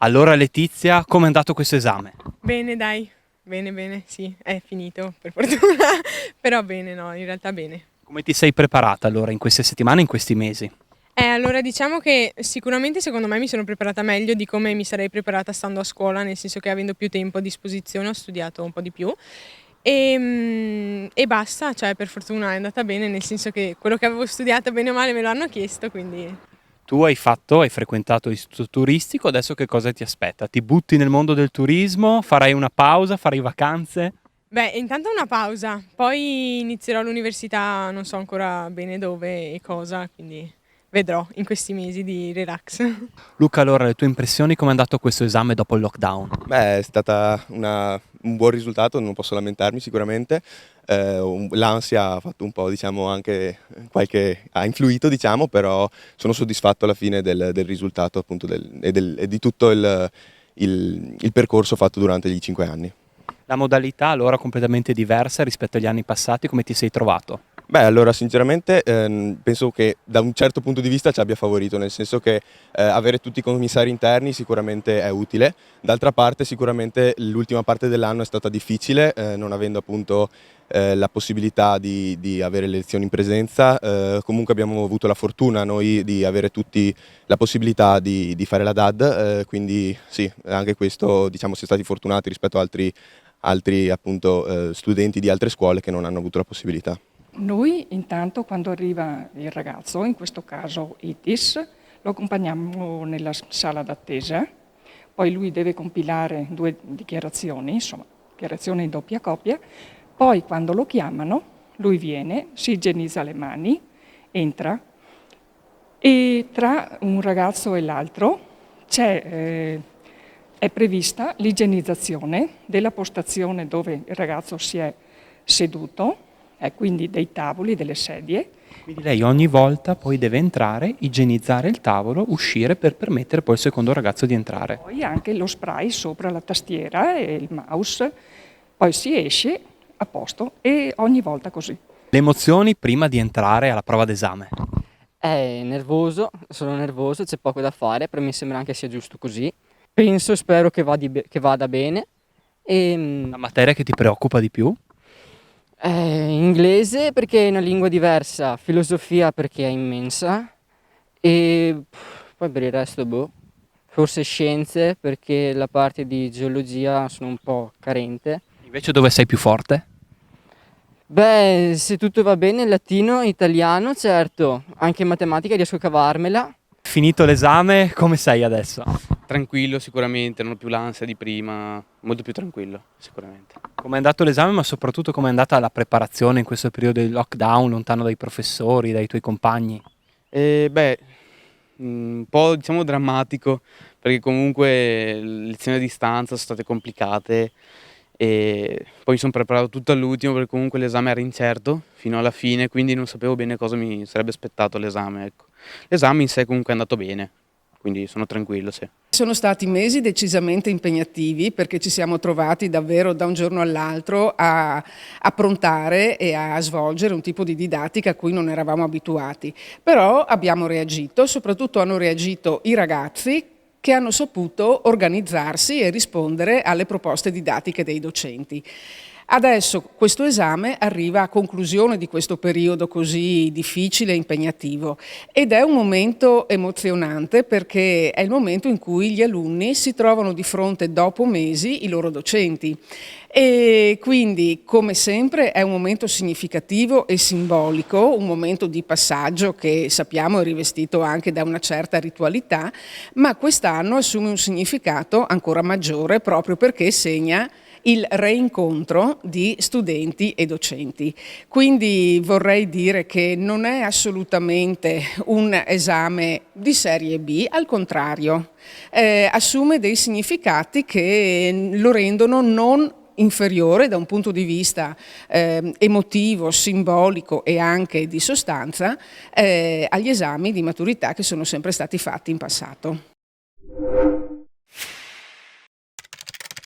Allora Letizia, com'è andato questo esame? Bene dai, bene, sì, è finito per fortuna, però bene no, in realtà bene. Come ti sei preparata allora in queste settimane, in questi mesi? Allora diciamo che sicuramente secondo me mi sono preparata meglio di come mi sarei preparata stando a scuola, nel senso che avendo più tempo a disposizione ho studiato un po' di più e basta, cioè per fortuna è andata bene, nel senso che quello che avevo studiato bene o male me lo hanno chiesto, quindi. Tu hai frequentato l'istituto turistico, adesso che cosa ti aspetta? Ti butti nel mondo del turismo? Farai una pausa? Farai vacanze? Beh, intanto una pausa, poi inizierò l'università, non so ancora bene dove e cosa, quindi vedrò in questi mesi di relax. Luca, allora le tue impressioni, com'è andato questo esame dopo il lockdown? Beh, è stata un buon risultato, non posso lamentarmi sicuramente. L'ansia ha fatto un po', diciamo, anche ha influito, diciamo, però sono soddisfatto alla fine del risultato appunto e di tutto il percorso fatto durante gli 5 anni. La modalità allora completamente diversa rispetto agli anni passati, come ti sei trovato? Beh, allora sinceramente penso che da un certo punto di vista ci abbia favorito, nel senso che avere tutti i commissari interni sicuramente è utile, d'altra parte sicuramente l'ultima parte dell'anno è stata difficile, non avendo appunto la possibilità di avere le lezioni in presenza, comunque abbiamo avuto la fortuna noi di avere tutti la possibilità di fare la DAD, quindi sì, anche questo diciamo si è stati fortunati rispetto a altri appunto studenti di altre scuole che non hanno avuto la possibilità. Noi intanto quando arriva il ragazzo, in questo caso ITIS, lo accompagniamo nella sala d'attesa, poi lui deve compilare 2 dichiarazioni, insomma dichiarazioni in doppia copia, poi quando lo chiamano lui viene, si igienizza le mani, entra e tra un ragazzo e l'altro è prevista l'igienizzazione della postazione dove il ragazzo si è seduto, quindi dei tavoli, delle sedie. Quindi lei ogni volta poi deve entrare, igienizzare il tavolo, uscire per permettere poi al secondo ragazzo di entrare. Poi anche lo spray sopra la tastiera e il mouse, poi si esce a posto e ogni volta così. Le emozioni prima di entrare alla prova d'esame. È nervoso, sono nervoso, c'è poco da fare, però mi sembra anche sia giusto così. Penso, spero che vada bene. La materia che ti preoccupa di più? Inglese perché è una lingua diversa, filosofia perché è immensa e poi per il resto forse scienze perché la parte di geologia sono un po' carente. Invece dove sei più forte? Beh, se tutto va bene, latino, italiano, certo, anche matematica riesco a cavarmela. Finito l'esame, come sei adesso? Tranquillo sicuramente, non ho più l'ansia di prima, molto più tranquillo sicuramente. Com'è andato l'esame, ma soprattutto com'è andata la preparazione in questo periodo di lockdown, lontano dai professori, dai tuoi compagni? Un po' diciamo drammatico, perché comunque le lezioni a distanza sono state complicate e poi mi sono preparato tutto all'ultimo perché comunque l'esame era incerto fino alla fine, quindi non sapevo bene cosa mi sarebbe aspettato all'esame, ecco. L'esame in sé comunque è andato bene, quindi sono tranquillo, sì. Sono stati mesi decisamente impegnativi perché ci siamo trovati davvero da un giorno all'altro a approntare e a svolgere un tipo di didattica a cui non eravamo abituati. Però abbiamo reagito, soprattutto hanno reagito i ragazzi che hanno saputo organizzarsi e rispondere alle proposte didattiche dei docenti. Adesso questo esame arriva a conclusione di questo periodo così difficile e impegnativo ed è un momento emozionante perché è il momento in cui gli alunni si trovano di fronte dopo mesi i loro docenti e quindi come sempre è un momento significativo e simbolico, un momento di passaggio che sappiamo è rivestito anche da una certa ritualità, ma quest'anno assume un significato ancora maggiore proprio perché segna il reincontro di studenti e docenti. Quindi vorrei dire che non è assolutamente un esame di serie B, al contrario, assume dei significati che lo rendono non inferiore da un punto di vista emotivo, simbolico e anche di sostanza agli esami di maturità che sono sempre stati fatti in passato.